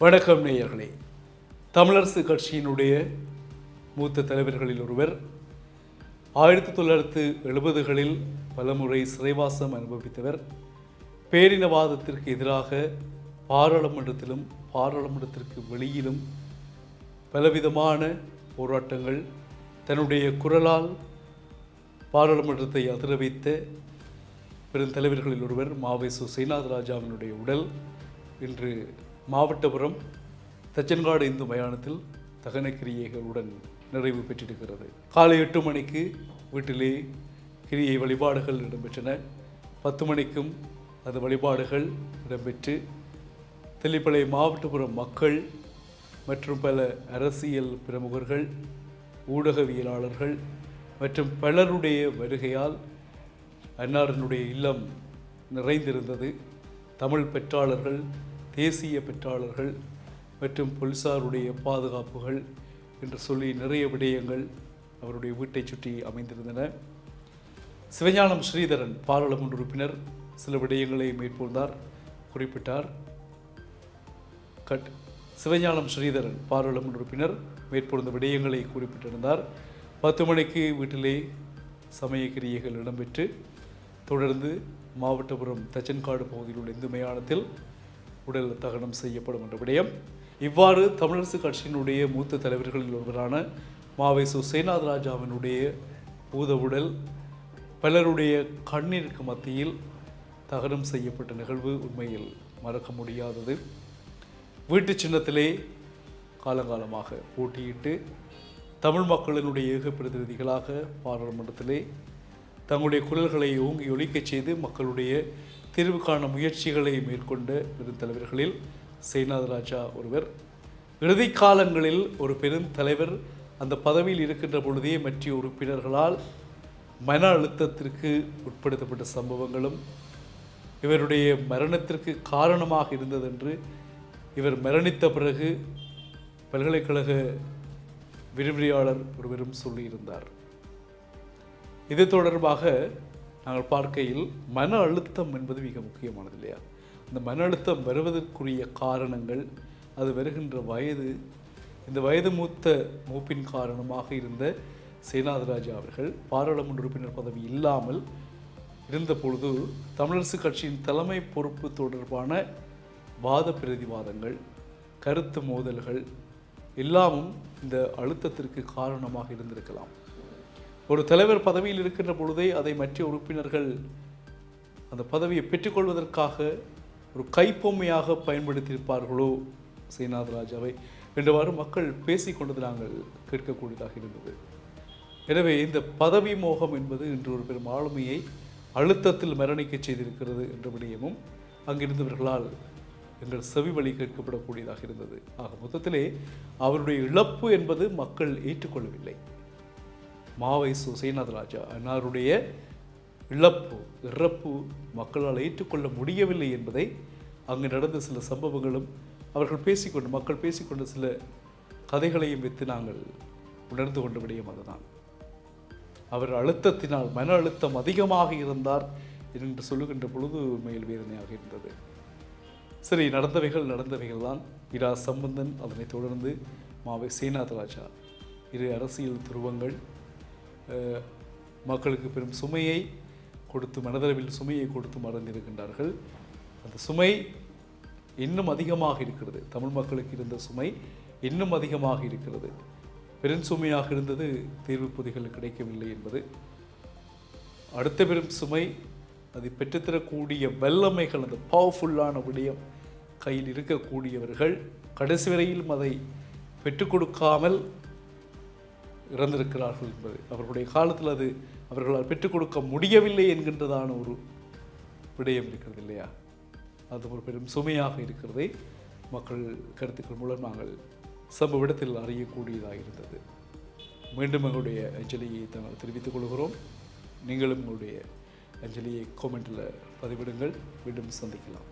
வணக்கம் நேயர்களே. தமிழரசு கட்சியினுடைய மூத்த தலைவர்களில் ஒருவர் 1970களில் பலமுறை சிறைவாசம் அனுபவித்தவர். பேரினவாதத்திற்கு எதிராக பாராளுமன்றத்திலும் பாராளுமன்றத்திற்கு வெளியிலும் பலவிதமான போராட்டங்கள், தன்னுடைய குரலால் பாராளுமன்றத்தை அதிர வைத்த பெருந்தலைவர்களில் ஒருவர் மாவைசு சேனாதிராஜாவினுடைய உடல் இன்று மாவட்டபுரம் தச்சன்காடு இந்து மயானத்தில் தகன கிரியைகளுடன் நிறைவு பெற்றிருக்கிறது. காலை 8 மணிக்கு வீட்டிலே கிரியை வழிபாடுகள் இடம்பெற்றன. 10 மணிக்கும் அந்த வழிபாடுகள் இடம்பெற்று தெல்லிப்பளை மாவட்டபுரம் மக்கள் மற்றும் பல அரசியல் பிரமுகர்கள், ஊடகவியலாளர்கள் மற்றும் பலருடைய வருகையால் அன்னாரினுடைய இல்லம் நிறைந்திருந்தது. தமிழ் பெற்றாளர்கள், தேசிய பெற்றாளர்கள் மற்றும் போலீசாருடைய பாதுகாப்புகள் என்று சொல்லி நிறைய விடயங்கள் அவருடைய வீட்டை சுற்றி அமைந்திருந்தன. சிவஞானம் ஸ்ரீதரன் பாராளுமன்ற உறுப்பினர் சில விடயங்களை மேற்கொண்டார், குறிப்பிட்டார். சிவஞானம் ஸ்ரீதரன் பாராளுமன்ற உறுப்பினர் மேற்கொண்ட விடயங்களை குறிப்பிட்டிருந்தார். 10 மணிக்கு வீட்டிலே சமய கிரியைகள் இடம்பெற்று தொடர்ந்து மாவட்டபுரம் தச்சன்காடு பகுதியில் உள்ள இந்து மயானத்தில் உடல் தகனம் செய்யப்படும் என்ற விடயம். இவ்வாறு தமிழரசு கட்சியினுடைய மூத்த தலைவர்களில் ஒருவரான மாவைசு சேனாதிராஜாவினுடைய பூத உடல் பலருடைய கண்ணீருக்கு மத்தியில் தகனம் செய்யப்பட்ட நிகழ்வு உண்மையில் மறக்க முடியாதது. வீட்டு சின்னத்திலே காலங்காலமாக போட்டியிட்டு தமிழ் மக்களினுடைய ஏக பிரதிநிதிகளாக பாராளுமன்றத்திலே தங்களுடைய குரல்களை ஓங்கி ஒலிக்கச் செய்து மக்களுடைய தீர்வுக்கான முயற்சிகளை மேற்கொண்ட பெருந்தலைவர்களில் சேனாதிராஜா ஒருவர். இறுதி காலங்களில் ஒரு பெருந்தலைவர் அந்த பதவியில் இருக்கின்ற பொழுதே மற்ற உறுப்பினர்களால் மன அழுத்தத்திற்கு உட்படுத்தப்பட்ட சம்பவங்களும் இவருடைய மரணத்திற்கு காரணமாக இருந்ததென்று இவர் மரணித்த பிறகு பல்கலைக்கழக விரிவுரையாளர் ஒருவரும் சொல்லியிருந்தார். இது தொடர்பாக நாங்கள் பார்க்கையில் மன அழுத்தம் என்பது மிக முக்கியமானது இல்லையா? அந்த மன அழுத்தம் வருவதற்குரிய காரணங்கள், அது வருகின்ற வயது, இந்த வயது மூப்பின் காரணமாக இருந்த சேனாதிராஜா அவர்கள் பாராளுமன்ற உறுப்பினர் பதவி இல்லாமல் இருந்த பொழுது தமிழரசு கட்சியின் தலைமை பொறுப்பு தொடர்பான வாத பிரதிவாதங்கள், கருத்து மோதல்கள் எல்லாமும் இந்த அழுத்தத்திற்கு காரணமாக இருந்திருக்கலாம். ஒரு தலைவர் பதவியில் இருக்கின்ற பொழுதே அதை மற்ற உறுப்பினர்கள் அந்த பதவியை பெற்றுக்கொள்வதற்காக ஒரு கைப்பொம்மையாக பயன்படுத்தியிருப்பார்களோ சேனாதிராஜாவை என்றவாறு மக்கள் பேசிக்கொண்டது நாங்கள் கேட்கக்கூடியதாக இருந்தது. எனவே இந்த பதவி மோகம் என்பது இன்று ஒரு பெரும் ஆளுமையை அழுத்தத்தில் மரணிக்க செய்திருக்கிறது என்ற விடயமும் அங்கிருந்தவர்களால் எங்கள் செவி வழி கேட்கப்படக்கூடியதாக இருந்தது. ஆக மொத்தத்திலே அவருடைய இழப்பு என்பது மக்கள் ஏற்றுக்கொள்ளவில்லை. மாவைசு சேனாதிராஜா அன்னாருடைய இறப்பு மக்களால் ஏற்றுக்கொள்ள முடியவில்லை என்பதை அங்கு நடந்த சில சம்பவங்களும் மக்கள் பேசிக்கொண்ட சில கதைகளையும் வைத்து நாங்கள் உணர்ந்து கொண்ட விடயம் அதுதான். அவர் அழுத்தத்தினால் மன அழுத்தம் அதிகமாக இருந்தார் என்று சொல்லுகின்ற பொழுது உண்மையில் வேதனையாக இருந்தது. சரி, நடந்தவைகள் தான். இரா சம்பந்தன், அதனைத் தொடர்ந்து மாவை சேனாதிராஜா, இரு அரசியல் துருவங்கள் மக்களுக்கு பெரும் சுமையை கொடுத்து, மனதளவில் சுமையை கொடுத்து மறந்திருக்கின்றார்கள். அந்த சுமை இன்னும் அதிகமாக இருக்கிறது. தமிழ் மக்களுக்கு இருந்த சுமை இன்னும் அதிகமாக இருக்கிறது. பெரும் சுமையாக இருந்தது தீர்வு பொதிகள் கிடைக்கவில்லை என்பது. அடுத்த பெரும் சுமை, அதை பெற்றுத்தரக்கூடிய வல்லமைகள், அந்த பவர்ஃபுல்லான விடயம் கையில் இருக்கக்கூடியவர்கள் கடைசி வரையிலும் அதை பெற்றுக் கொடுக்காமல் இறந்திருக்கிறார்கள் என்பது. அவர்களுடைய காலத்தில் அது அவர்களால் பெற்றுக் கொடுக்க முடியவில்லை என்கின்றதான ஒரு விடயம் இருக்கிறது இல்லையா? அது ஒரு பெரும் சுமையாக இருக்கிறதை மக்கள் கருத்துக்கள் மூலம் நாங்கள் சம்பவ இடத்தில் அறியக்கூடியதாக இருந்தது. மீண்டும் எங்களுடைய அஞ்சலியை நாங்கள் தெரிவித்துக் கொள்கிறோம். நீங்களும் உங்களுடைய அஞ்சலியை காமெண்டில் பதிவிடுங்கள். மீண்டும் சந்திக்கலாம்.